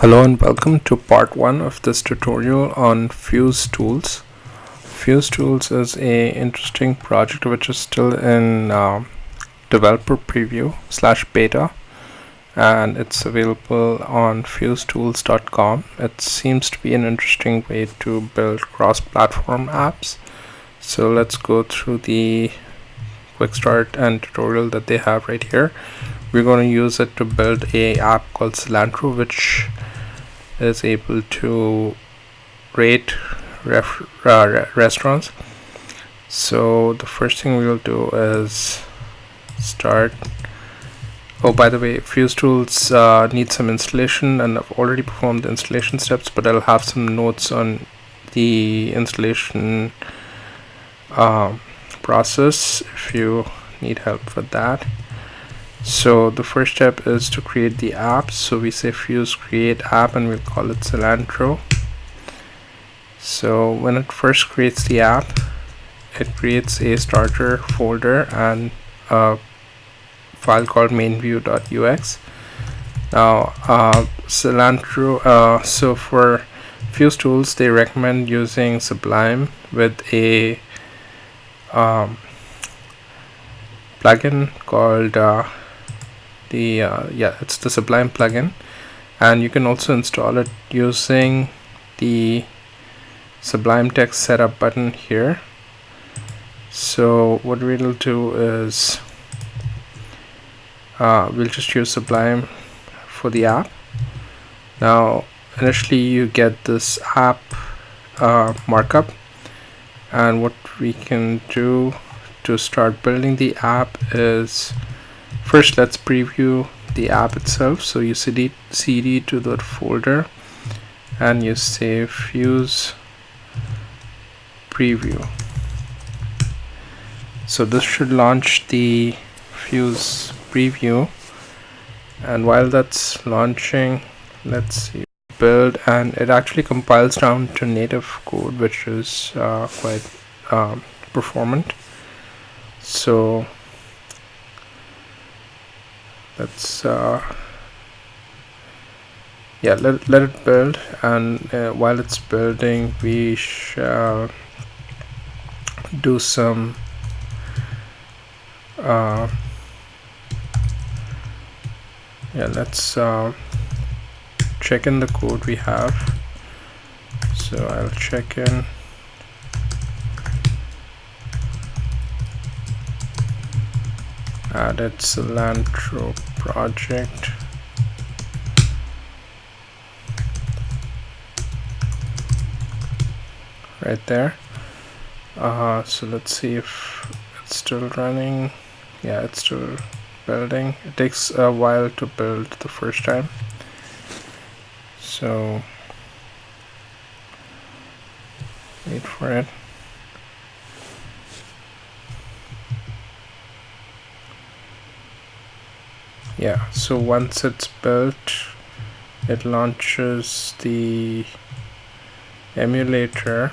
Hello and welcome to part 1 of this tutorial on FuseTools. FuseTools is a interesting project which is still in developer preview / beta, and it's available on FuseTools.com. It seems to be an interesting way to build cross-platform apps. So let's go through the quick start and tutorial that they have right here. We're going to use it to build a app called Cilantro, which is able to rate restaurants. So the first thing we'll do is start. Oh, by the way, FuseTools needs some installation, and I've already performed the installation steps, but I'll have some notes on the installation process if you need help with that. So the first step is to create the app. So we say fuse create app and we'll call it Cilantro. So when it first creates the app, it creates a starter folder and a file called mainview.ux. Now Cilantro, so for FuseTools they recommend using Sublime with a plugin called it's the Sublime plugin, and you can also install it using the Sublime text setup button here. So what we'll do is we'll just use Sublime for the app. Now initially you get this app markup, and what we can do to start building the app is first let's preview the app itself. So you cd to that folder and you say fuse preview. So this should launch the fuse preview, and while that's launching, let's see, build, and it actually compiles down to native code, which is quite performant. So let's let it build, and while it's building we shall do some let's check in the code we have. So I'll check in added Cilantro project. Right there. So let's see if it's still running. Yeah, it's still building. It takes a while to build the first time. So wait for it. Yeah, so once it's built, it launches the emulator,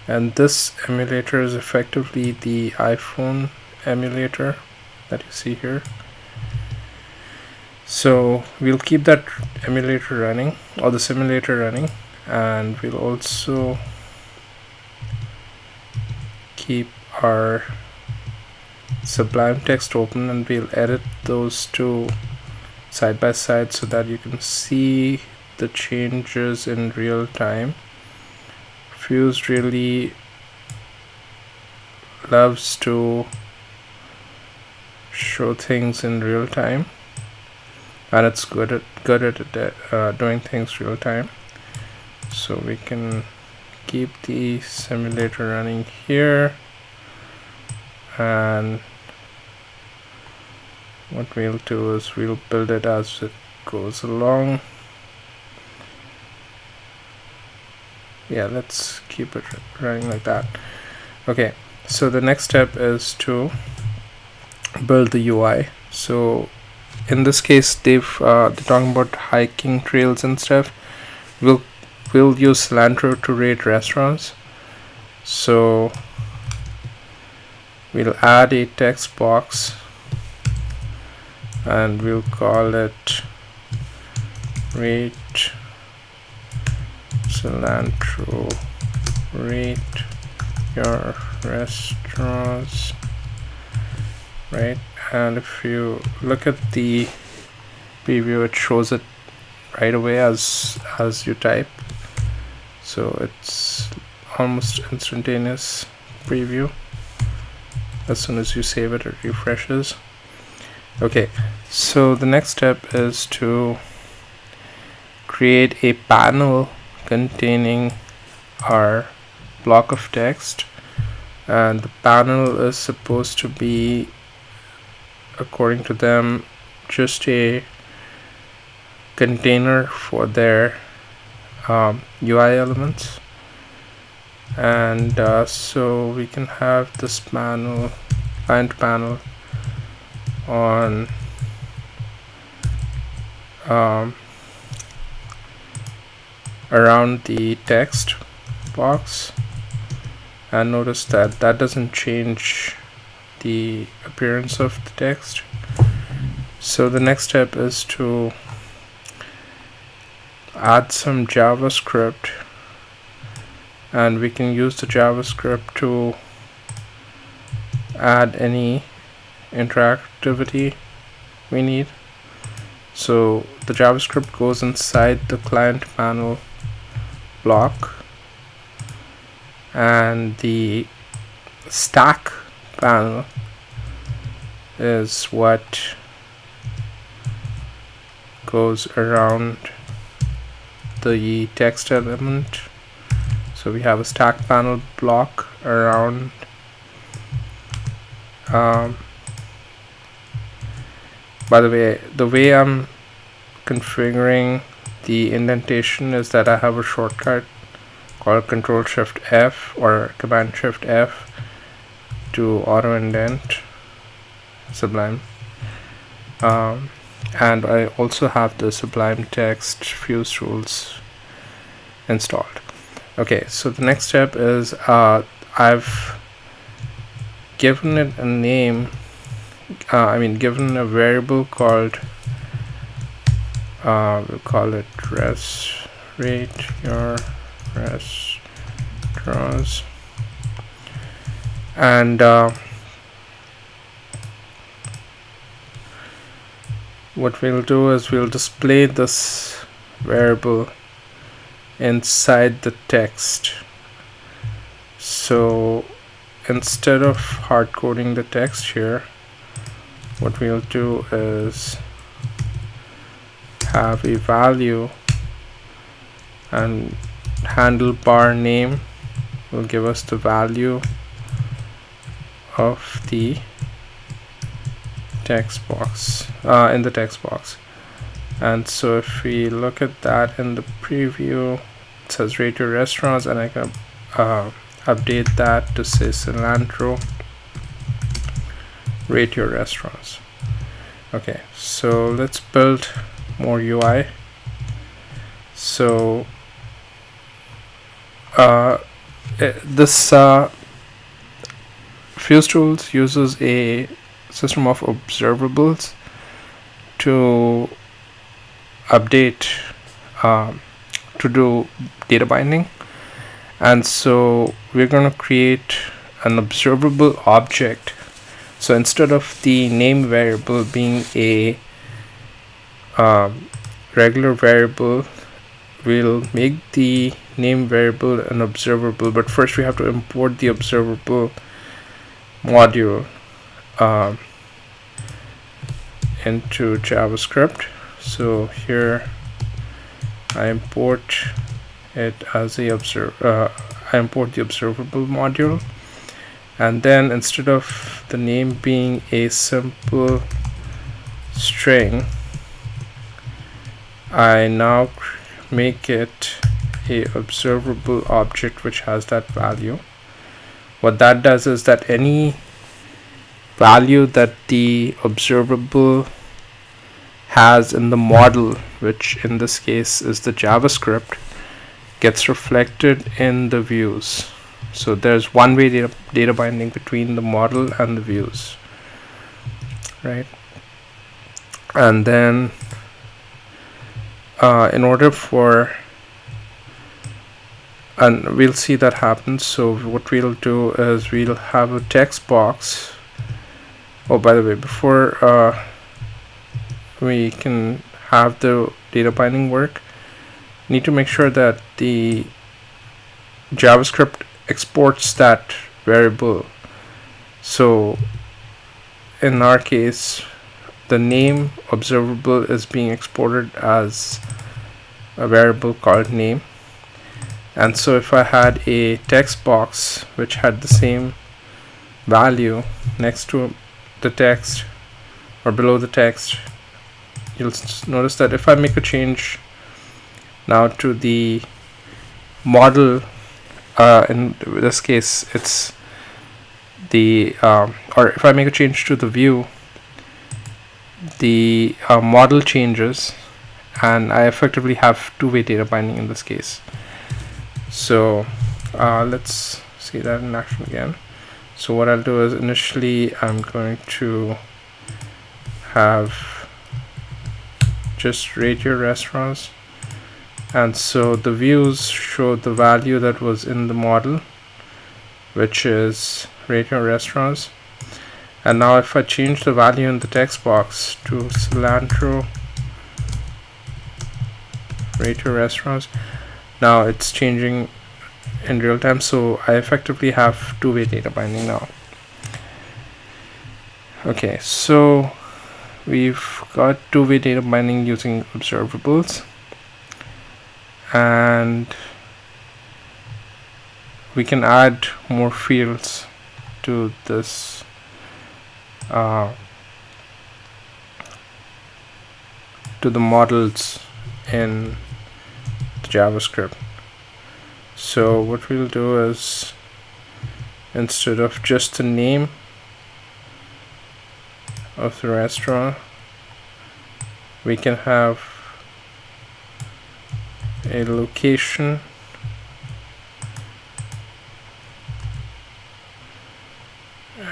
and this emulator is effectively the iPhone emulator that you see here. So we'll keep that emulator running, or the simulator running, and we'll also keep our Sublime text open, and we'll edit those two side by side so that you can see the changes in real time. Fuse really loves to show things in real time, and it's good at doing things real time. So we can keep the simulator running here, and what we'll do is we'll build it as it goes along. Yeah, let's keep it running like that. Okay, so the next step is to build the UI. So in this case they're talking about hiking trails and stuff. We'll use Cilantro to rate restaurants. So we'll add a text box and we'll call it rate cilantro, rate your restaurants, right? And if you look at the preview, it shows it right away as you type, so it's almost instantaneous preview. As soon as you save it, it refreshes. Okay, so the next step is to create a panel containing our block of text, and the panel is supposed to be, according to them, just a container for their UI elements. And so we can have this panel, client panel, on around the text box, and notice that that doesn't change the appearance of the text. So the next step is to add some JavaScript, and we can use the JavaScript to add any interactivity we need. So the JavaScript goes inside the client panel block, and the stack panel is what goes around the text element. So we have a stack panel block around by the way I'm configuring the indentation is that I have a shortcut called Control-Shift-F or Command-Shift-F to auto indent Sublime, and I also have the Sublime Text FuseTools installed. Okay, so the next step is I've given it a name, given a variable called we'll call it rate your restaurants, and what we'll do is we'll display this variable inside the text. So instead of hard coding the text here, what we'll do is have a value, and handlebar name will give us the value of the text box in the text box. And so if we look at that in the preview, it says rate your restaurants, and I can update that to say cilantro, rate your restaurants. Okay, so let's build more UI. So this FuseTools uses a system of observables to update, to do data binding, and so we're going to create an observable object. So instead of the name variable being a regular variable, we'll make the name variable an observable, but first we have to import the observable module into JavaScript. So here I import it as a I import the observable module, and then instead of the name being a simple string, I now make it a observable object which has that value. What that does is that any value that the observable has in the model, which in this case is the JavaScript, gets reflected in the views. So there's one-way data binding between the model and the views, right? And then in order for, and we'll see that happen. So what we'll do is we'll have a text box. Oh, by the way, before we can have the data binding work, need to make sure that the JavaScript exports that variable. So in our case, the name observable is being exported as a variable called name. And so if I had a text box which had the same value next to the text or below the text, you'll notice that if I make a change now to the model, in this case it's the or if I make a change to the view, the model changes, and I effectively have two-way data binding in this case. So let's see that in action again. So what I'll do is initially I'm going to have just rate your restaurants, and so the views show the value that was in the model, which is rate your restaurants. And now if I change the value in the text box to cilantro rate your restaurants, now it's changing in real time, so I effectively have two-way data binding now. Okay, so we've got two-way data binding using observables, and we can add more fields to this to the models in the JavaScript. So what we'll do is, instead of just the name of the restaurant, we can have a location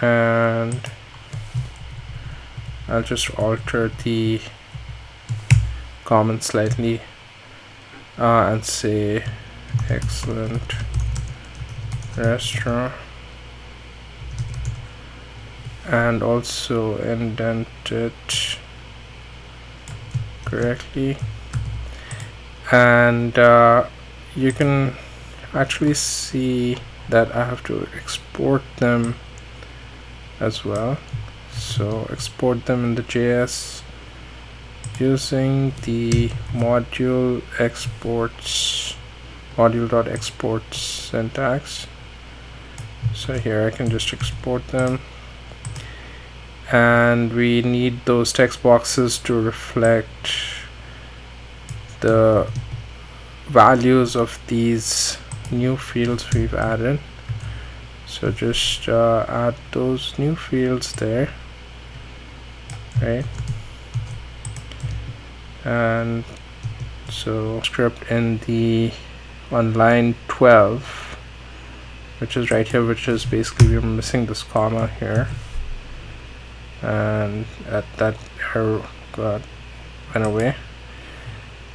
and I'll just alter the comment slightly and say excellent restaurant, and also indent it correctly. And you can actually see that I have to export them as well. So export them in the JS using the module.exports syntax. So here I can just export them, and we need those text boxes to reflect the values of these new fields we've added. So just add those new fields there, right? And so script in the on line 12, which is right here, which is basically we're missing this comma here, and at that error went away.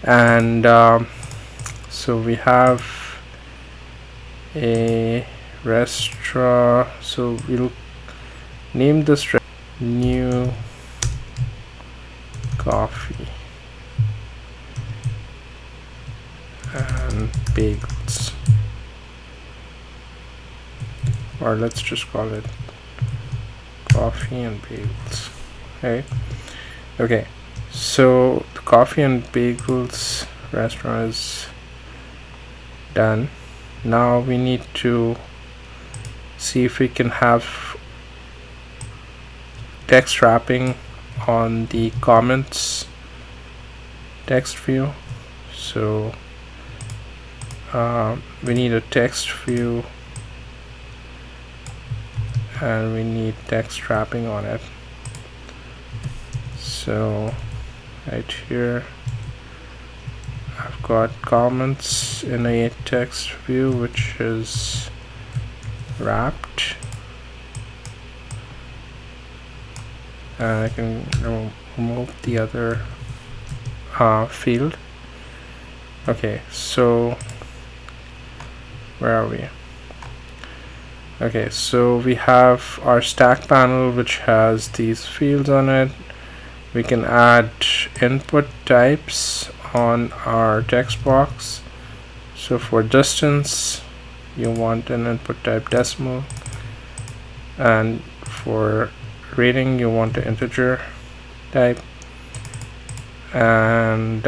And so we have a restaurant, so we'll name this new coffee and bagels, or let's just call it coffee and bagels. Okay, so the coffee and bagels restaurant is done. Now we need to see if we can have text wrapping on the comments text view. So we need a text view and we need text wrapping on it. So right here I've got comments in a text view which is wrapped, and I can remove the other field. Okay, so where are we? Okay, so we have our stack panel which has these fields on it. We can add input types on our text box. So for distance, you want an input type decimal, and for rating, you want an integer type, and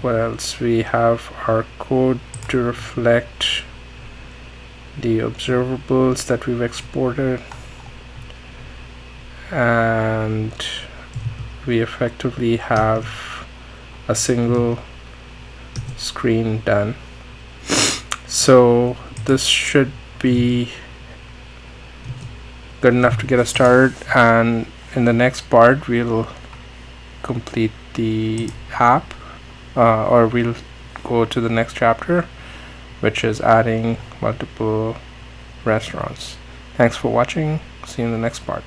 what else? We have our code to reflect the observables that we've exported, and we effectively have a single screen done. So this should be good enough to get us started, and in the next part we'll complete the app, or we'll go to the next chapter, which is adding multiple restaurants. Thanks for watching. See you in the next part.